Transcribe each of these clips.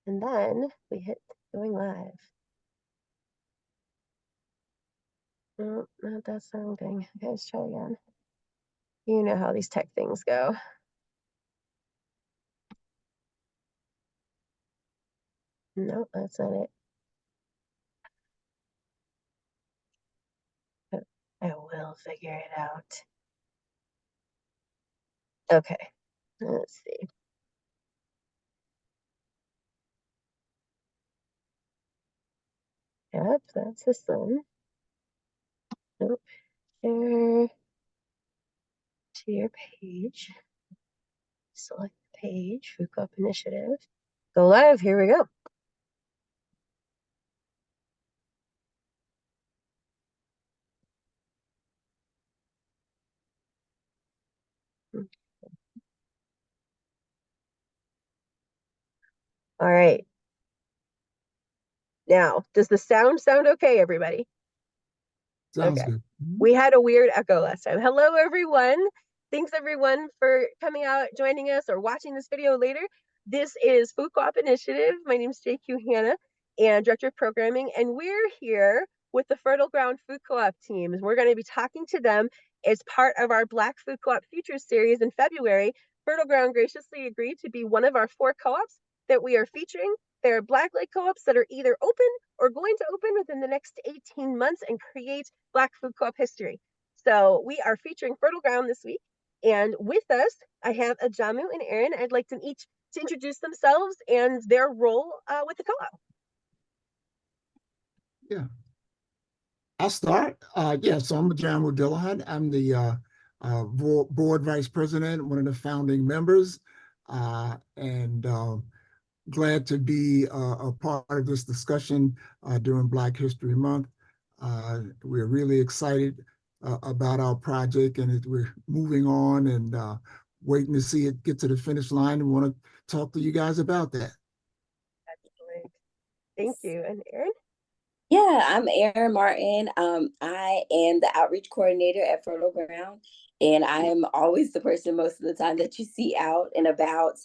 And then we hit going live. No, not that sounding. Okay, let's try again. You know how these tech things go. No, that's not it. I will figure it out. Okay, let's see. Yep, that's this one. Nope. Share to your page. Select the page, Food Co-op Initiative. Go live, here we go. All right. Now, does the sound okay, everybody? Sounds Okay. good. We had a weird echo last time. Hello, everyone. Thanks, everyone, for coming out, joining us, or watching this video later. This is Food Co-op Initiative. My name is JQ Hanna, and Director of Programming, and we're here with the Fertile Ground Food Co-op teams. We're going to be talking to them as part of our Black Food Co-op Futures series in February. Fertile Ground graciously agreed to be one of our 4 co-ops that we are featuring. There are Black Lake co-ops that are either open or going to open within the next 18 months and create Black Food Co-op history. So we are featuring Fertile Ground this week. And with us, I have Ajamu and Aaron. I'd like them each to introduce themselves and their role with the co-op. Yeah, I'll start. Yeah, so I'm Ajamu Dillahunt. I'm the board vice president, one of the founding members, and glad to be a part of this discussion during Black History Month. We're really excited about our project, and we're moving on and waiting to see it get to the finish line, and want to talk to you guys about that. Excellent. Thank you. And Aaron? Yeah, I'm Erin Martin. I am the outreach coordinator at Fertile Ground, and I am always the person most of the time that you see out and about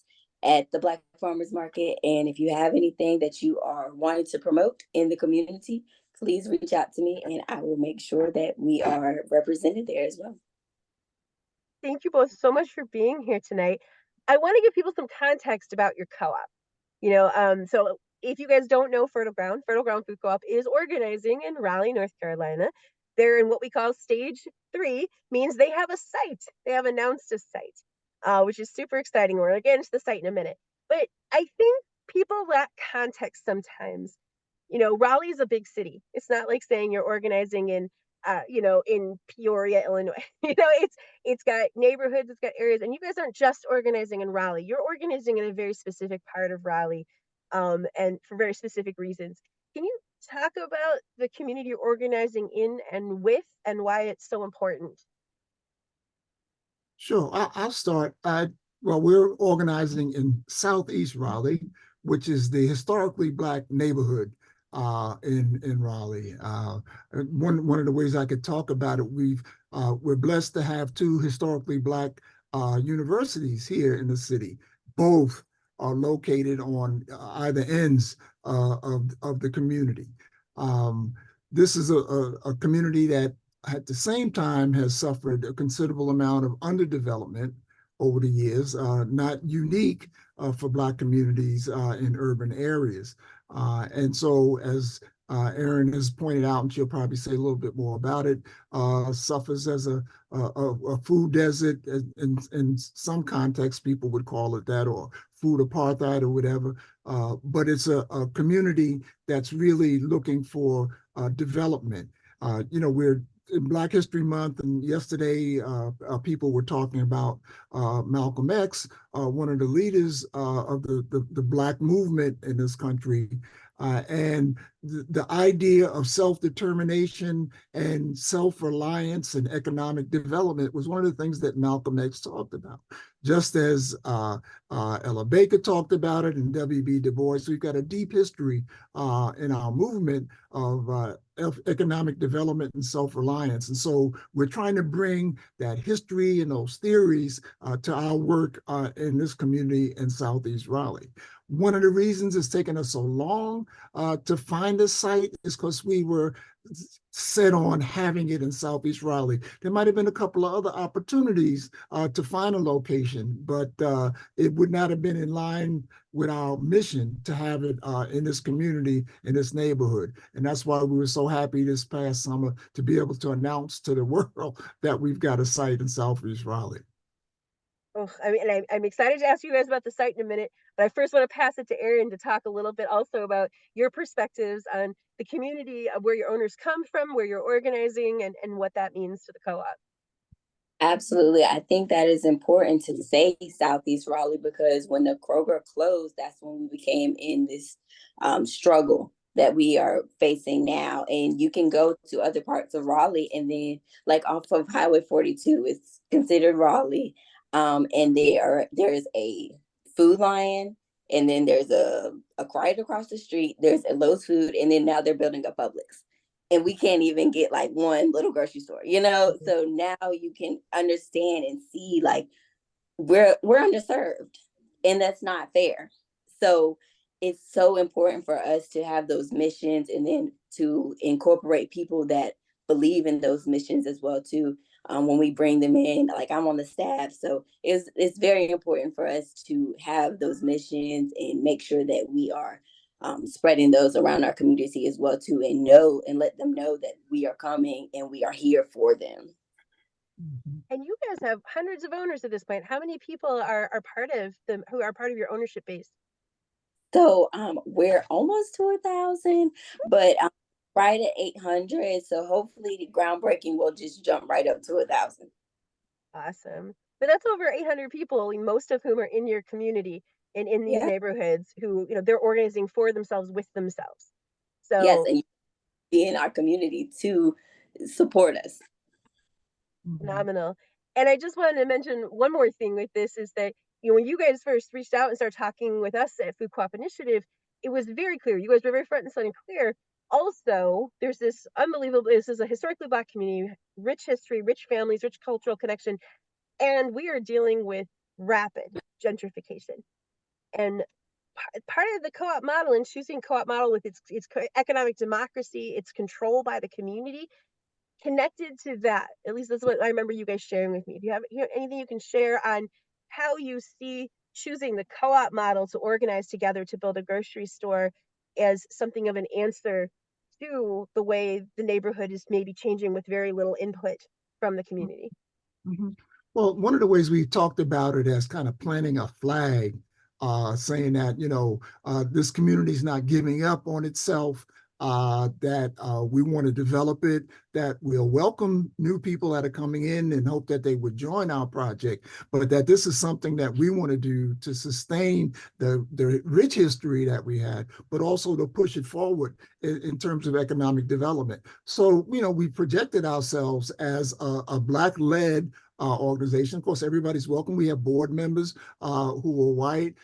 at the Black Farmers Market. And if you have anything that you are wanting to promote in the community, please reach out to me, and I will make sure that we are represented there as well. Thank you both so much for being here tonight. I want to give people some context about your co-op. So if you guys don't know Fertile Ground Food Co-op is organizing in Raleigh, North Carolina. They're in what we call stage 3, means they have a site. They have announced a site, which is super exciting. We're going to get into the site in a minute. But I think people lack context sometimes. Raleigh is a big city. It's not like saying you're organizing in Peoria, Illinois. It's got neighborhoods, it's got areas, and you guys aren't just organizing in Raleigh. You're organizing in a very specific part of Raleigh, and for very specific reasons. Can you talk about the community you're organizing in and with, and why it's so important? Sure, I'll start. Well, we're organizing in Southeast Raleigh, which is the historically Black neighborhood in Raleigh. One of the ways I could talk about it, we're blessed to have 2 historically Black universities here in the city. Both are located on either ends of the community. This is a community that at the same time has suffered a considerable amount of underdevelopment over the years, not unique for Black communities in urban areas. And so, as Erin has pointed out, and she'll probably say a little bit more about it, suffers as a food desert. In some contexts, people would call it that, or food apartheid or whatever. But it's a community that's really looking for development. We're in Black History Month, and yesterday people were talking about Malcolm X, one of the leaders of the Black movement in this country. And the idea of self-determination and self-reliance and economic development was one of the things that Malcolm X talked about. Just as Ella Baker talked about it, and W.B. Du Bois. We've got a deep history in our movement of economic development and self-reliance. And so we're trying to bring that history and those theories to our work in this community in Southeast Raleigh. One of the reasons it's taken us so long to find a site is because we were set on having it in Southeast Raleigh. There might have been a couple of other opportunities to find a location, but it would not have been in line with our mission to have it in this community, in this neighborhood. And that's why we were so happy this past summer to be able to announce to the world that we've got a site in Southeast Raleigh. Oh, I mean, I'm excited to ask you guys about the site in a minute, but I first want to pass it to Erin to talk a little bit also about your perspectives on the community of where your owners come from, where you're organizing, and what that means to the co-op. Absolutely. I think that is important to say Southeast Raleigh because when the Kroger closed, that's when we became in this struggle that we are facing now. And you can go to other parts of Raleigh and then like off of Highway 42, it's considered Raleigh. And there's a Food Lion, and then there's a right across the street, there's a Lowe's Food, and then now they're building a Publix. And we can't even get like one little grocery store, you know? Mhm. So now you can understand and see like we're underserved, and that's not fair. So it's so important for us to have those missions and then to incorporate people that believe in those missions as well too. When we bring them in, like I'm on the staff, so it's very important for us to have those missions and make sure that we are spreading those around our community as well too, and know and let them know that we are coming and we are here for them. Mhm. And you guys have hundreds of owners at this point. How many people are part of them who are part of your ownership base? So we're almost to 1,000, but right at 800. So hopefully the groundbreaking will just jump right up to 1,000. Awesome. But that's over 800 people, most of whom are in your community and in these Yeah. neighborhoods who, they're organizing for themselves with themselves. Yes, So and you be in our community to support us. Mhm. phenomenal. And I just wanted to mention one more thing with this is that, when you guys first reached out and started talking with us at Food Co-op Initiative, it was very clear. You guys were very front and center clear. Also, there's this unbelievable, this is a historically Black community, rich history, rich families, rich cultural connection, and we are dealing with rapid gentrification. And part of the co-op model and choosing co-op model with its economic democracy, its control by the community, connected to that, at least that's what I remember you guys sharing with me. Do you have anything you can share on how you see choosing the co-op model to organize together to build a grocery store as something of an answer to the way the neighborhood is maybe changing with very little input from the community? Mhm. Well, one of the ways we talked about it as kind of planting a flag, saying that, this community is not giving up on itself, that we want to develop it, that we'll welcome new people that are coming in and hope that they would join our project, but that this is something that we want to do to sustain the rich history that we had, but also to push it forward in terms of economic development. So, we projected ourselves as a Black-led organization. Of course, everybody's welcome. We have board members who are white.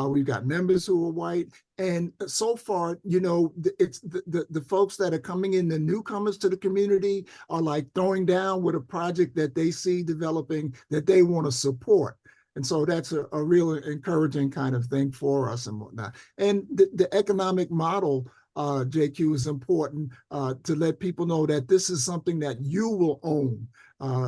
We've got members who are white. And so far, it's the folks that are coming in, the newcomers to the community, are like throwing down with a project that they see developing that they want to support. And so that's a real encouraging kind of thing for us and whatnot. And the economic model, JQ, is important to let people know that this is something that you will own.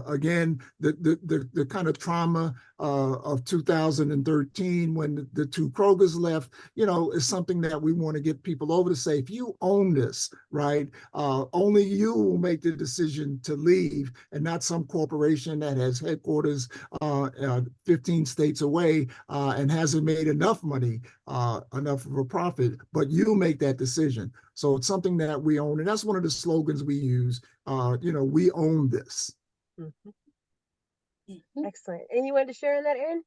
Again, the kind of trauma of 2013 when the two Krogers left, is something that we want to get people over to say, if you own this, right, only you will make the decision to leave and not some corporation that has headquarters 15 states away and hasn't made enough money, enough of a profit, but you make that decision. So it's something that we own. And that's one of the slogans we use, we own this. Mhm. Mhm. Excellent. And you wanted to share on that, Erin?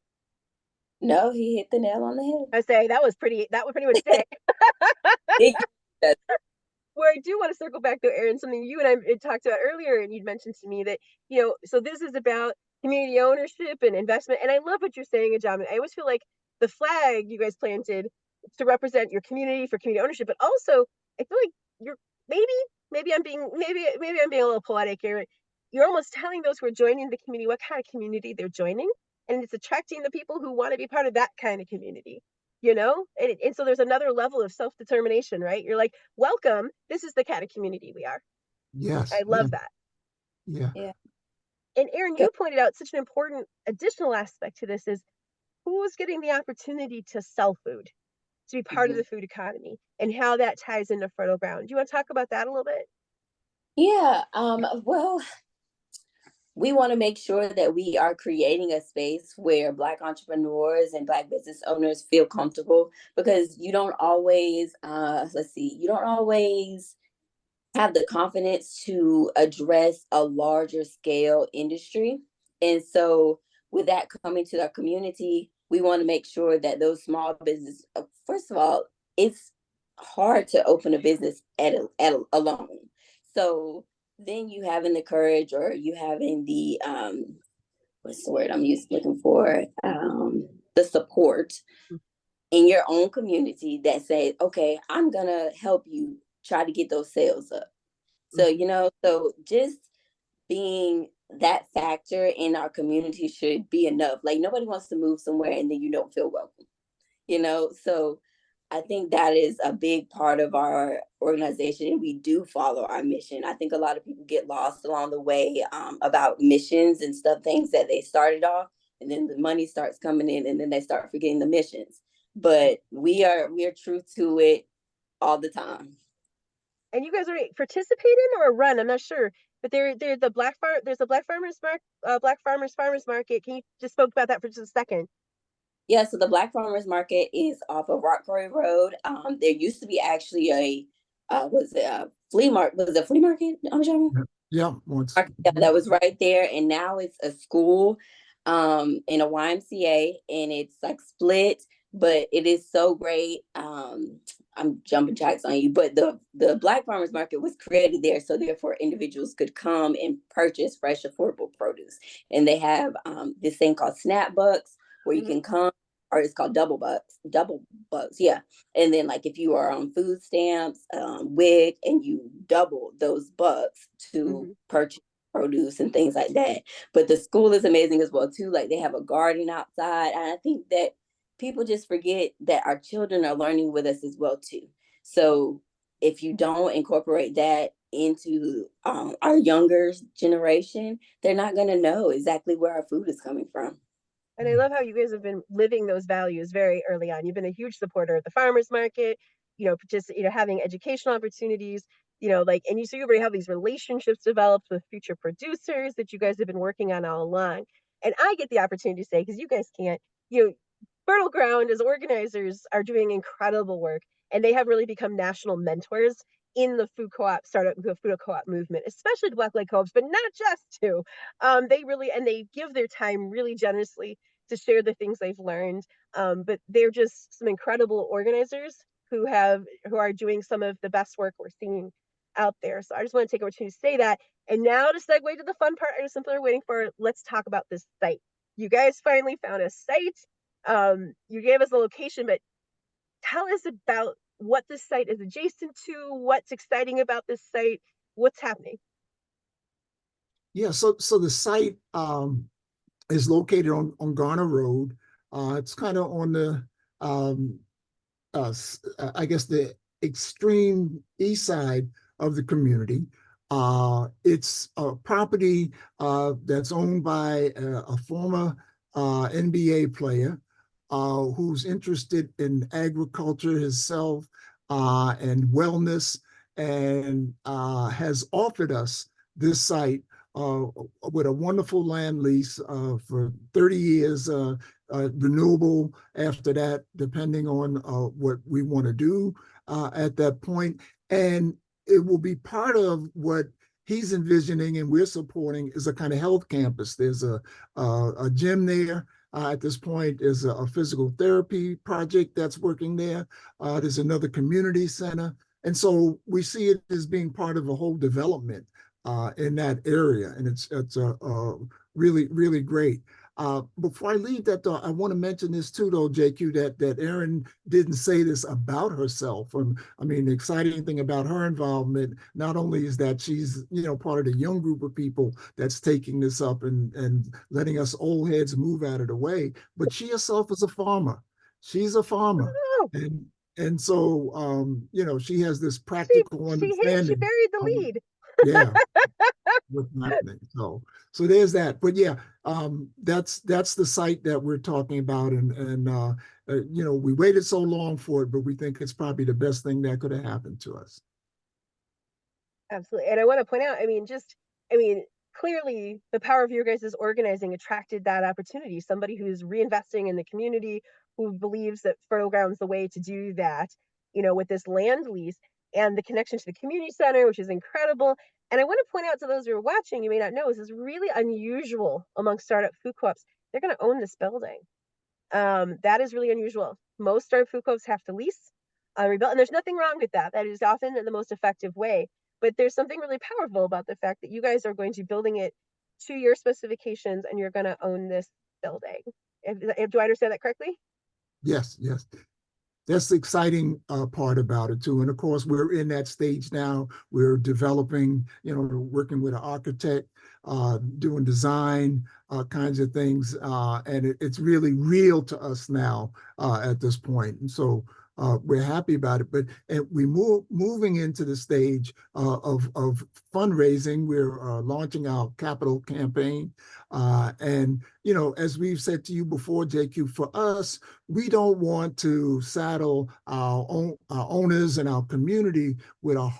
No, he hit the nail on the head. I say that would pretty much say He- where I do want to circle back though, Erin, something you and I had talked about earlier, and you'd mentioned to me that, so this is about community ownership and investment. And I love what you're saying, Ajami. I always feel like the flag you guys planted to represent your community for community ownership, but also I feel like you're maybe I'm being a little poetic here. You're almost telling those who are joining the community what kind of community they're joining, and it's attracting the people who want to be part of that kind of community. And so there's another level of self-determination, right? You're like, welcome, this is the kind of community we are. Yes. I Yeah. love that. Yeah. Yeah. And Erin, you pointed out such an important additional aspect to this is who's getting the opportunity to sell food, to be part of the food economy, and how that ties into fertile ground. Do you want to talk about that a little bit? Yeah. Well, we want to make sure that we are creating a space where Black entrepreneurs and Black business owners feel comfortable, because you don't always, you don't always have the confidence to address a larger scale industry. And so, with that coming to our community, we want to make sure that those small business, first of all, it's hard to open a business alone. So then you having the courage, or you having the what's the word I'm looking for, the support in your own community that says, okay, I'm gonna help you try to get those sales up. So, so just being that factor in our community should be enough. Like, nobody wants to move somewhere and then you don't feel welcome, So I think that is a big part of our organization, and we do follow our mission. I think a lot of people get lost along the way about missions and stuff, things that they started off, and then the money starts coming in, and then they start forgetting the missions. But we are true to it all the time. And you guys are participating or a run? I'm not sure, but they're the There's a Black Farmers Market. Can you just spoke about that for just a second? Yeah, so the Black Farmers Market is off of Rock Quarry Road. There used to be actually a was it a flea market? Was it a flea market? Yeah. Once. Yeah, that was right there, and now it's a school, in a YMCA, and it's like split, but it is so great. I'm jumping tracks on you, but the Black Farmers Market was created there, so therefore individuals could come and purchase fresh, affordable produce, and they have this thing called Snap Bucks, where you can come, or it's called double bucks, yeah. And then, like, if you are on food stamps, WIC, and you double those bucks to purchase produce and things like that. But the school is amazing as well too. Like, they have a garden outside, and I think that people just forget that our children are learning with us as well too. So if you don't incorporate that into our younger generation, they're not going to know exactly where our food is coming from. And I love how you guys have been living those values very early on. You've been a huge supporter of the farmers market, just, having educational opportunities, so you already have these relationships developed with future producers that you guys have been working on all along. And I get the opportunity to say, because you guys can't, Fertile Ground as organizers are doing incredible work, and they have really become national mentors in the food co-op startup, the food co-op movement, especially the Black Lake co-ops, but not just to. They give their time really generously to share the things they've learned. But they're just some incredible organizers who are doing some of the best work we're seeing out there. So I just want to take opportunity to say that. And now to segue to the fun part I was simply waiting for, let's talk about this site. You guys finally found a site. You gave us a location, but tell us about what this site is adjacent to, what's exciting about this site, what's happening. Yeah, so the site is located on Garner Road. It's kind of on the I guess the extreme east side of the community. It's a property that's owned by a former NBA player who's interested in agriculture himself and wellness, and has offered us this site with a wonderful land lease for 30 years, renewable after that, depending on what we want to do at that point. And it will be part of what he's envisioning and we're supporting is a kind of health campus. There's a gym there. At this point, there's a physical therapy project that's working there. There's another community center. And so we see it as being part of a whole development in that area. And it's really, really great. Before I leave that though, I want to mention this too though, JQ, that Erin didn't say this about herself. I mean, the exciting thing about her involvement, not only is that she's, part of the young group of people that's taking this up and letting us old heads move out of the way, but she herself is a farmer. She's a farmer. Oh, And so, she has this she practical she understanding buried the of, lead. yeah, what's happening. So there's that. But yeah, that's the site that we're talking about, and we waited so long for it, but we think it's probably the best thing that could have happened to us. Absolutely. And I want to point out, I mean, clearly the power of your guys' organizing attracted that opportunity. Somebody who's reinvesting in the community, who believes that Fertile Ground's the way to do that, with this land lease and the connection to the community center, which is incredible. And I want to point out to those who are watching, you may not know, this is really unusual among startup food co-ops. They're going to own this building. That is really unusual. Most startup food co-ops have to lease, rebuild, and there's nothing wrong with that. That is often the most effective way. But there's something really powerful about the fact that you guys are going to be building it to your specifications and you're going to own this building. Do I understand that correctly? Yes, yes. That's the exciting part about it too. And of course, we're in that stage now. We're developing, working with an architect, doing design kinds of things, and it's really real to us now at this point. And so we're happy about it. But and we moving into the stage of fundraising. We're launching our capital campaign, and as we've said to you before, JQ, for us, we don't want to saddle our owners and our community with a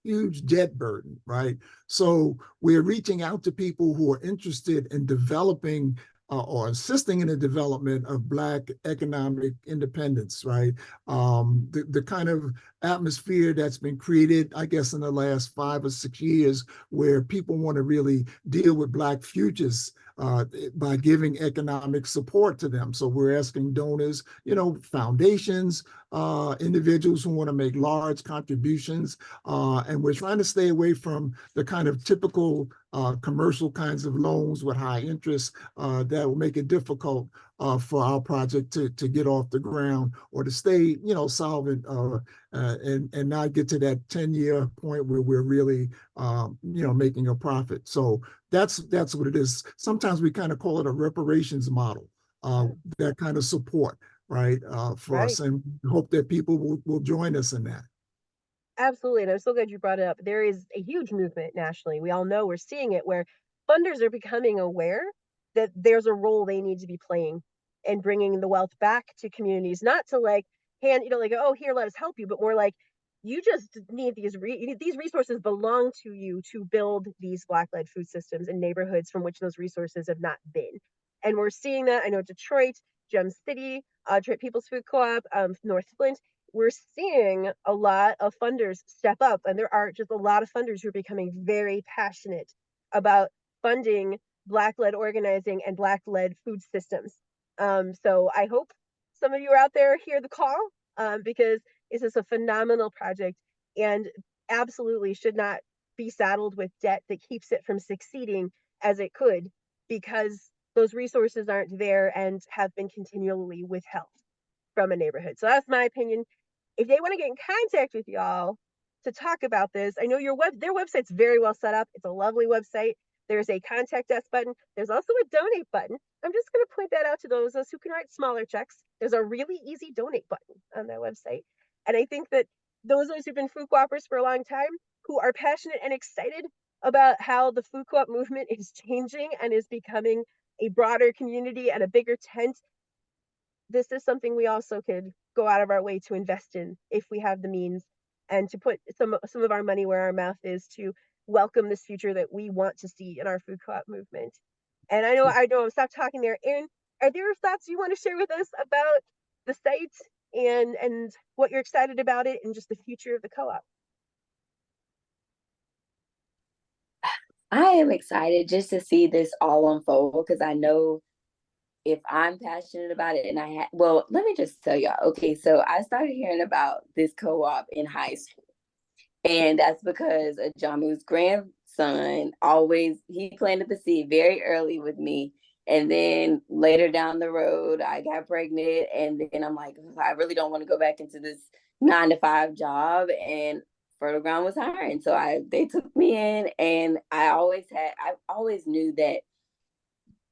huge debt burden, right? So we're reaching out to people who are interested in developing or assisting in the development of Black economic independence, right? The kind of atmosphere that's been created, I guess, in the last 5 or 6 years, where people want to really deal with Black futures by giving economic support to them. So we're asking donors, foundations, individuals who want to make large contributions, and we're trying to stay away from the kind of typical commercial kinds of loans with high interest that will make it difficult for our project to get off the ground or to stay, solvent and not get to that 10-year point where we're really, making a profit. So that's what it is. Sometimes we kind of call it a reparations model, that kind of support, right, for Right. us, and hope that people will join us in that. Absolutely. And I'm so glad you brought it up. There is a huge movement nationally. We all know we're seeing it where funders are becoming aware that there's a role they need to be playing in bringing the wealth back to communities, not to hand, oh, here, let us help you, but more like, you just need these resources belong to you to build these Black-led food systems in neighborhoods from which those resources have not been. And we're seeing that. I know Detroit, Gem City, Detroit People's Food Co-op, North Flint, we're seeing a lot of funders step up, and there are just a lot of funders who are becoming very passionate about funding Black-led organizing and Black-led food systems. So I hope some of you are out there hear the call, because this is a phenomenal project and absolutely should not be saddled with debt that keeps it from succeeding as it could, because those resources aren't there and have been continually withheld from a neighborhood. So that's my opinion. If they want to get in contact with y'all to talk about this, I know their website's very well set up. It's a lovely website. There's a contact us button. There's also a donate button. I'm just going to point that out to those of us who can write smaller checks. There's a really easy donate button on that website. And I think that those of us who've been food co-opers for a long time, who are passionate and excited about how the food co-op movement is changing and is becoming a broader community and a bigger tent, this is something we also could go out of our way to invest in if we have the means, and to put some of our money where our mouth is to welcome this future that we want to see in our food co-op movement. And I know I've stopped talking there. Erin, are there thoughts you want to share with us about the site and what you're excited about it and just the future of the co-op? I am excited just to see this all unfold, because I know if I'm passionate about it, and well, let me just tell y'all. Okay, so I started hearing about this co-op in high school, and that's because Jamu's grandson he planted the seed very early with me, And then later down the road, I got pregnant. And then I'm like, I really don't want to go back into this 9 to 5 job. And Fertile Ground was hiring. So they took me in, and I always knew that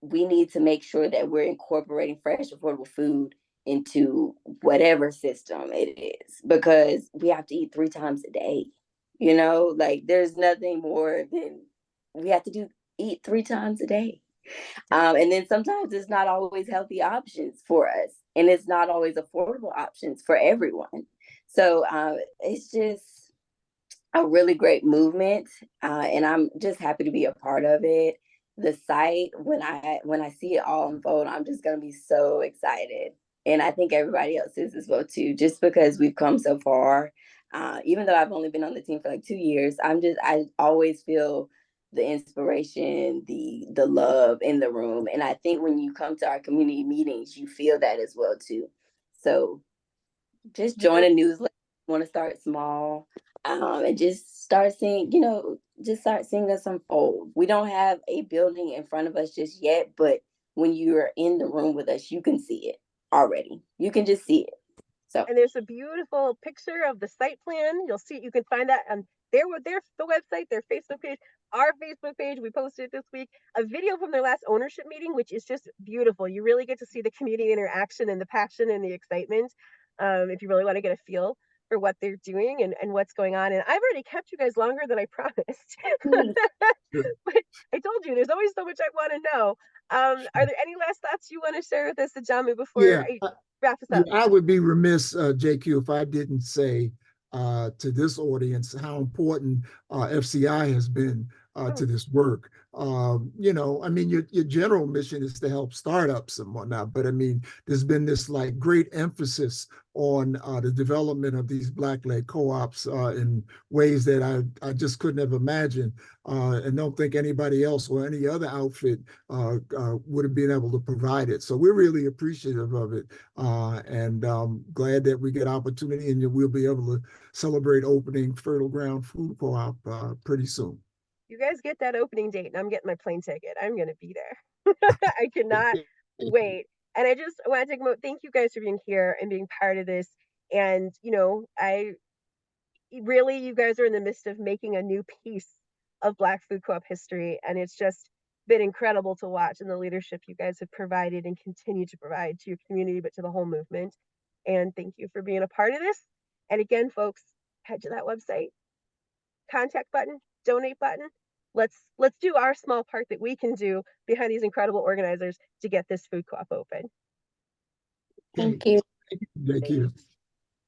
we need to make sure that we're incorporating fresh, affordable food into whatever system it is, because we have to eat 3 times a day. Like there's nothing more than we have to eat 3 times a day. And then sometimes it's not always healthy options for us, and it's not always affordable options for everyone. So it's just a really great movement, and I'm just happy to be a part of it. The site, when I see it all unfold, I'm just gonna be so excited, and I think everybody else is as well too. Just because we've come so far, even though I've only been on the team for like 2 years, I always feel the inspiration, the love in the room, and I think when you come to our community meetings, you feel that as well too. So just join a newsletter. Want to start small, and just start seeing us unfold. We don't have a building in front of us just yet, but when you're in the room with us, you can see it already. You can just see it. So, And there's a beautiful picture of the site plan. You'll see, you can find that on the website, their Facebook page, our Facebook page. We posted it this week, a video from their last ownership meeting, which is just beautiful. You really get to see the community interaction and the passion and the excitement. If you really want to get a feel for what they're doing and what's going on. And I've already kept you guys longer than I promised. But I told you, there's always so much I want to know. Are there any last thoughts you want to share with us, Ajami, before Yeah, I wrap this yeah, up? I would be remiss, JQ, if I didn't say to this audience how important FCI has been to this work. I mean, your general mission is to help startups and whatnot, but I mean, there's been this like great emphasis on the development of these Black-led co-ops in ways that I just couldn't have imagined, and don't think anybody else or any other outfit would have been able to provide it. So we're really appreciative of it, and glad that we get opportunity, and we'll be able to celebrate opening Fertile Ground Food Co-op pretty soon. You guys get that opening date, and I'm getting my plane ticket. I'm going to be there. I cannot wait. And I just want to take a moment. Thank you guys for being here and being part of this. And, you guys are in the midst of making a new piece of Black Food Co-op history. And it's just been incredible to watch, and the leadership you guys have provided and continue to provide to your community, but to the whole movement. And thank you for being a part of this. And again, folks, head to that website, contact button, donate button. Let's do our small part that we can do behind these incredible organizers to get this food co-op open. thank you. Thank you.